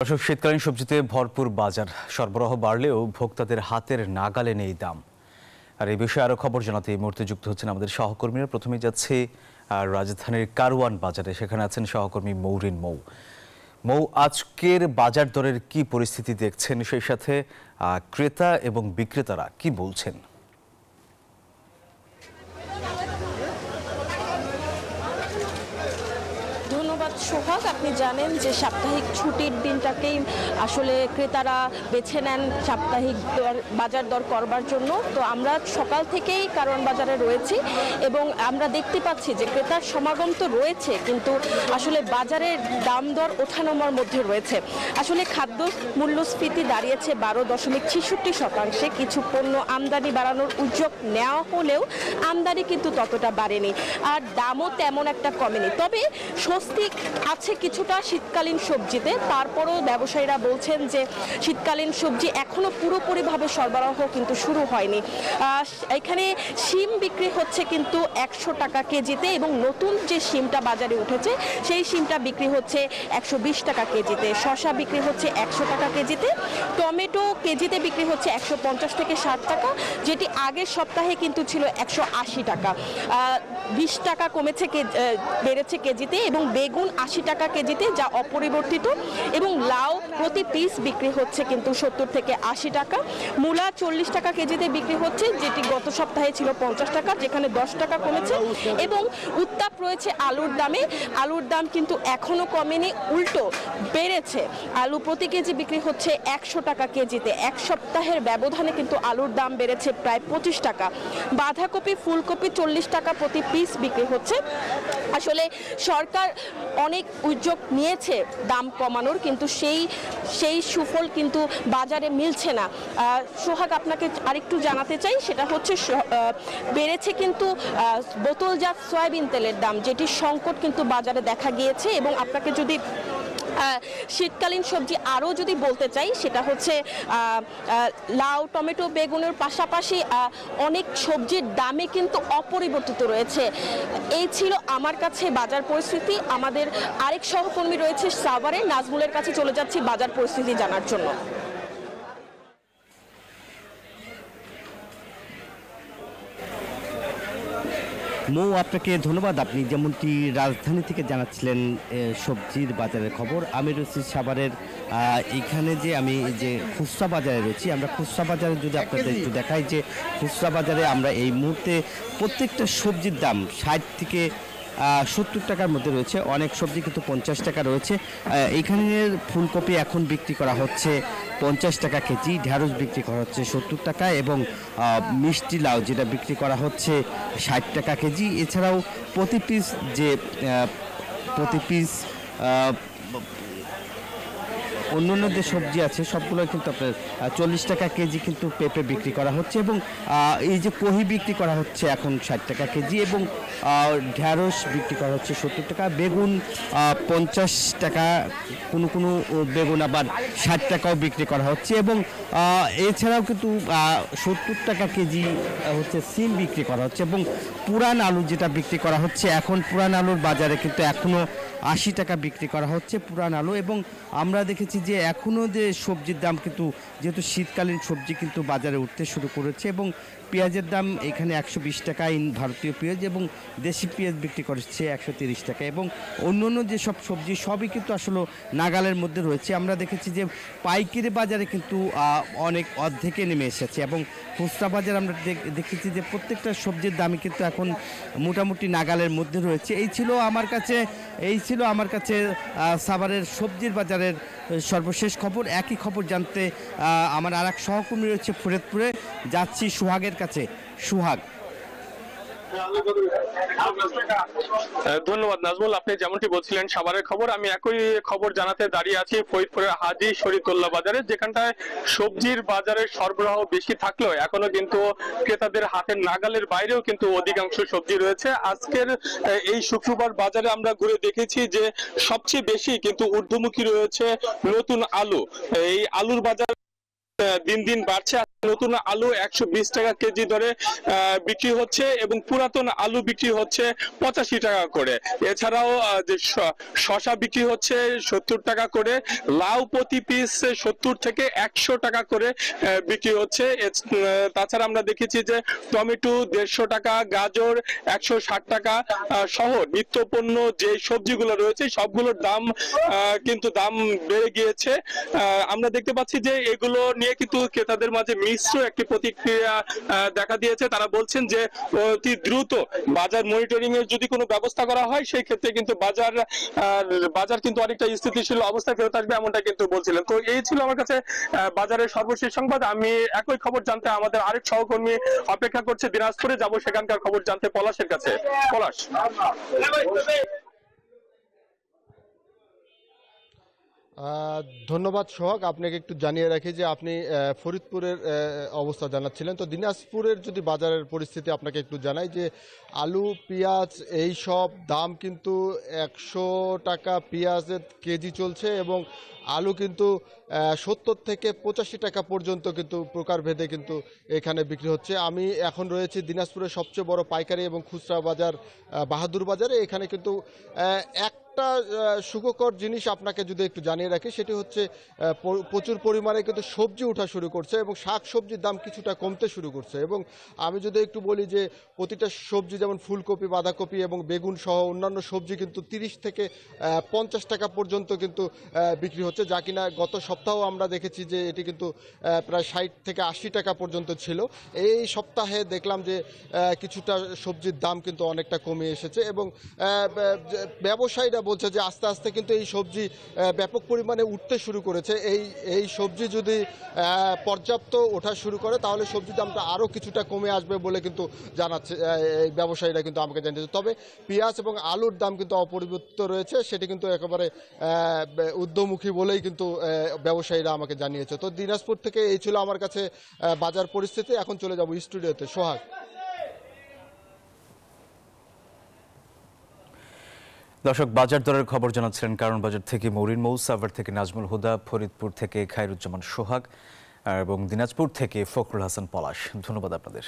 দর্শক, শীতকালীন সবজিতে ভরপুর বাজার, সরবরাহ বাড়লেও ভোক্তাদের হাতের নাগালে নেই দাম। আর এই বিষয়ে আরো খবর জানাতে এই মুহূর্তে যুক্ত হচ্ছেন আমাদের সহকর্মীরা। প্রথমে যাচ্ছে রাজধানীর কারওয়ান বাজারে, সেখানে আছেন সহকর্মী মৌরিন। মৌ, আজকের বাজার দরের কি পরিস্থিতি দেখছেন, সেই সাথে ক্রেতা এবং বিক্রেতারা কি বলছেন? সোহাগ, আপনি জানেন যে সাপ্তাহিক ছুটির দিনটাকেই আসলে ক্রেতারা বেছে নেন সাপ্তাহিক বাজার দর করবার জন্য। তো আমরা সকাল থেকেই কারওয়ান বাজারে রয়েছি এবং আমরা দেখতে পাচ্ছি যে ক্রেতার সমাগম তো রয়েছে, কিন্তু আসলে বাজারের দাম দর ওঠানামার মধ্যে রয়েছে। আসলে খাদ্য মূল্যস্ফীতি দাঁড়িয়েছে 12.66%। কিছু পণ্য আমদানি বাড়ানোর উদ্যোগ নেওয়া হলেও আমদানি কিন্তু ততটা বাড়েনি, আর দামও তেমন একটা কমেনি। তবে স্বস্তি আছে কিছুটা শীতকালীন সবজিতে। তারপরও ব্যবসায়ীরা বলছেন যে শীতকালীন সবজি এখনো পুরোপুরিভাবে সরবরাহ কিন্তু শুরু হয়নি। এখানে শিম বিক্রি হচ্ছে কিন্তু 100 টাকা কেজিতে, এবং নতুন যে শিমটা বাজারে উঠেছে সেই শিমটা বিক্রি হচ্ছে 120 টাকা কেজিতে। শসা বিক্রি হচ্ছে 100 টাকা কেজিতে। টমেটো কেজিতে বিক্রি হচ্ছে 150 থেকে 60 টাকা, যেটি আগের সপ্তাহে কিন্তু ছিল 180 টাকা। 20 টাকা বেড়েছে কেজিতে, এবং বেগুন 80 টাকা কেজিতে, যা অপরিবর্তিত। এবং লাউ প্রতি পিস বিক্রি হচ্ছে কিন্তু 70 থেকে 80 টাকা। মূলা 40 টাকা কেজিতে বিক্রি হচ্ছে, যেটি গত সপ্তাহে ছিল 50 টাকা, যেখানে 10 টাকা কমেছে। এবং উত্তাপ রয়েছে আলুর দামে। আলুর দাম কিন্তু এখনো কমেনি, উল্টো বেড়েছে। আলু প্রতি কেজি বিক্রি হচ্ছে 100 টাকা কেজিতে। এক সপ্তাহের ব্যবধানে কিন্তু আলুর দাম বেড়েছে প্রায় 25 টাকা। বাঁধাকপি, ফুলকপি 40 টাকা প্রতি পিস বিক্রি হচ্ছে। আসলে সরকার অনেক উদ্যোগ নিয়েছে দাম কমানোর, কিন্তু সেই সুফল কিন্তু বাজারে মিলছে না। সোহাগ, আপনাকে আরেকটু জানাতে চাই, সেটা হচ্ছে বেড়েছে কিন্তু বোতলজাত সয়াবিন তেলের দাম, যেটির সংকট কিন্তু বাজারে দেখা গিয়েছে। এবং আপনাকে যদি শীতকালীন সবজি আরও যদি বলতে চাই, সেটা হচ্ছে লাউ, টমেটো, বেগুনের পাশাপাশি অনেক সবজির দামে কিন্তু অপরিবর্তিত রয়েছে। এই ছিল আমার কাছে বাজার পরিস্থিতি। আমাদের আরেক সহকর্মী রয়েছে সাভারে, নাজমুলের কাছে চলে যাচ্ছি বাজার পরিস্থিতি জানার জন্য। মৌ, আপনাকে ধন্যবাদ। আপনি যেমনটি রাজধানী থেকে জানাচ্ছিলেন সবজির বাজারের খবর, আমি রয়েছি সাভারের। এখানে যে আমি যে খুচরা বাজারে রয়েছি, আমরা খুচরা বাজারে যদি আপনাদের একটু দেখাই, যে খুচরা বাজারে আমরা এই মুহূর্তে প্রত্যেকটা সবজির দাম 60 থেকে 70 টাকার মধ্যে রয়েছে। অনেক সবজি কিন্তু 50 টাকা রয়েছে। এইখানের ফুলকপি এখন বিক্রি করা হচ্ছে 50 টাকা কেজি, ঢ্যাঁড়স বিক্রি করা হচ্ছে 70 টাকা, এবং মিষ্টি লাউ যেটা বিক্রি করা হচ্ছে 60 টাকা কেজি। এছাড়াও প্রতি পিস অন্যান্য যে সবজি আছে সবগুলো কিন্তু আপনার 40 টাকা কেজি কিন্তু পেঁপে বিক্রি করা হচ্ছে, এবং এই যে কহি বিক্রি করা হচ্ছে এখন 60 টাকা কেজি, এবং ঢ্যাঁড়স বিক্রি করা হচ্ছে 70 টাকা, বেগুন 50 টাকা, কোনো বেগুন আবার 60 টাকাও বিক্রি করা হচ্ছে। এবং এছাড়াও কিন্তু 70 টাকা কেজি হচ্ছে সিম বিক্রি করা হচ্ছে, এবং পুরান আলু যেটা বিক্রি করা হচ্ছে, এখন পুরান আলুর বাজারে কিন্তু এখনও 80 টাকা বিক্রি করা হচ্ছে পুরান আলু। এবং আমরা দেখেছি যে এখনও যে সবজির দাম কিন্তু, যেহেতু শীতকালীন সবজি কিন্তু বাজারে উঠতে শুরু করেছে, এবং পেঁয়াজের দাম এখানে 120 টাকা ভারতীয় পেঁয়াজ, এবং দেশি পেঁয়াজ বিক্রি করছে 130 টাকা, এবং অন্যান্য যেসব সবজি সবই কিন্তু আসলে নাগালের মধ্যে রয়েছে। আমরা দেখেছি যে পাইকারি বাজারে কিন্তু অনেক অর্ধেকে নেমে এসেছে, এবং খুচরা বাজার আমরা দেখেছি যে প্রত্যেকটা সবজির দামই কিন্তু এখন মোটামুটি নাগালের মধ্যে রয়েছে। এই ছিল আমার কাছে সাভারের সবজির বাজারের সর্বশেষ খবর। একই খবর জানতে আমার আর এক সহকর্মী রয়েছে ফরিদপুরে, যাচ্ছি সোহাগের কাছে। সোহাগ। ধন্যবাদ নাজমুল। আপনি যেমনটি বলছিলেন সাভারের খবর, আমি একই খবর জানাতে দাঁড়িয়ে আছি ফরিদপুরের হাজী শরীয়তুল্লাহ বাজারে, যেখানটায় সবজির বাজারের সরবরাহ বেশি থাকলেও এখনো কিন্তু ক্রেতাদের হাতের নাগালের বাইরেও কিন্তু অধিকাংশ সবজি রয়েছে। আজকের এই শুক্রবার বাজারে আমরা ঘুরে দেখেছি যে সবচেয়ে বেশি কিন্তু ঊর্ধ্বমুখী রয়েছে নতুন আলু। এই আলুর বাজার দিন দিন বাড়ছে। নতুন আলু 120 টাকা কেজি দরে বিক্রি হচ্ছে এবং পুরাতন আলু বিক্রি হচ্ছে 85 টাকা করে। এছাড়াও যে শসা বিক্রি হচ্ছে 70 টাকা করে, লাউ প্রতি পিস 70 থেকে 100 টাকা করে বিক্রি হচ্ছে। তাছাড়া আমরা দেখেছি যে টমেটো 150 টাকা, গাজর 160 টাকা সহ নিত্যপণ্য যে সবজিগুলো রয়েছে সবগুলোর দাম কিন্তু দাম বেড়ে গিয়েছে। আমরা দেখতে পাচ্ছি যে এগুলো নিয়ে কিন্তু ক্রেতাদের মাঝে মিশ্র একটি প্রতিক্রিয়া দেখা দিয়েছে। তারা বলছেন যে অতি দ্রুত বাজার মনিটরিং এর যদি কোনো ব্যবস্থা করা হয় সেই ক্ষেত্রে কিন্তু বাজার কিন্তু অনেকটা স্থিতিশীল অবস্থায় ফেরত আসবে, এমনটা কিন্তু বলছিলেন। তো এই ছিল আমার কাছে বাজারের সর্বশেষ সংবাদ। আমি একই খবর জানতে আমাদের আরেক সহকর্মী অপেক্ষা করছে দিনাজপুরে, যাব সেখানকার খবর জানতে পলাশের কাছে। পলাশ। ধন্যবাদ সোহাগ। আপনাকে একটু জানিয়ে রাখি যে আপনি ফরিদপুরের অবস্থা জানাচ্ছিলেন, তো দিনাজপুরের যদি বাজারের পরিস্থিতি আপনাকে একটু জানাই যে আলু, পেঁয়াজ এই সব দাম কিন্তু 100 টাকা পেঁয়াজের কেজি চলছে এবং আলু কিন্তু 70 থেকে 85 টাকা পর্যন্ত কিন্তু প্রকারভেদে কিন্তু এখানে বিক্রি হচ্ছে। আমি এখন রয়েছি দিনাজপুরের সবচেয়ে বড় পাইকারি এবং খুচরা বাজার বাহাদুর বাজারে। এখানে কিন্তু একটা সুখকর জিনিস আপনাকে যদি একটু জানিয়ে রাখি, সেটি হচ্ছে প্রচুর পরিমাণে কিন্তু সবজি ওঠা শুরু করছে এবং শাক সবজির দাম কিছুটা কমতে শুরু করছে। এবং আমি যদি একটু বলি যে প্রতিটা সবজি যেমন ফুলকপি, বাঁধাকপি এবং বেগুন সহ অন্যান্য সবজি কিন্তু 30 থেকে 50 টাকা পর্যন্ত কিন্তু বিক্রি হচ্ছে, যা কিনা গত সপ্তাহ আমরা দেখেছি যে এটি কিন্তু প্রায় 60 থেকে 80 টাকা পর্যন্ত ছিল। এই সপ্তাহে দেখলাম যে কিছুটা সবজির দাম কিন্তু অনেকটা কমে এসেছে এবং ব্যবসায়ীরা বলছে যে আস্তে আস্তে কিন্তু এই সবজি ব্যাপক পরিমাণে উঠতে শুরু করেছে। এই সবজি যদি পর্যাপ্ত ওঠা শুরু করে তাহলে সবজির দামটা আরও কিছুটা কমে আসবে বলে কিন্তু জানাচ্ছে এই ব্যবসায়ীরা কিন্তু আমাকে জানিয়েছে। তবে পেঁয়াজ এবং আলুর দাম কিন্তু অপরিবর্তিত রয়েছে, সেটি কিন্তু একেবারে ঊর্ধ্বমুখী বলেই কিন্তু ব্যবসায়ীরা আমাকে জানিয়েছে। তো দিনাজপুর থেকে এই ছিল আমার কাছে বাজার পরিস্থিতি। এখন চলে যাব স্টুডিওতে। সোহাগ। দর্শক, বাজার দরের খবর জানাচ্ছিলেন কারণ বাজার থেকে মৌরিন মৌসাভার থেকে নাজমুল হুদা, ফরিদপুর থেকে খায়রুজ্জামান সোহাগ এবং দিনাজপুর থেকে ফখরুল হাসান পলাশ। ধন্যবাদ আপনাদের।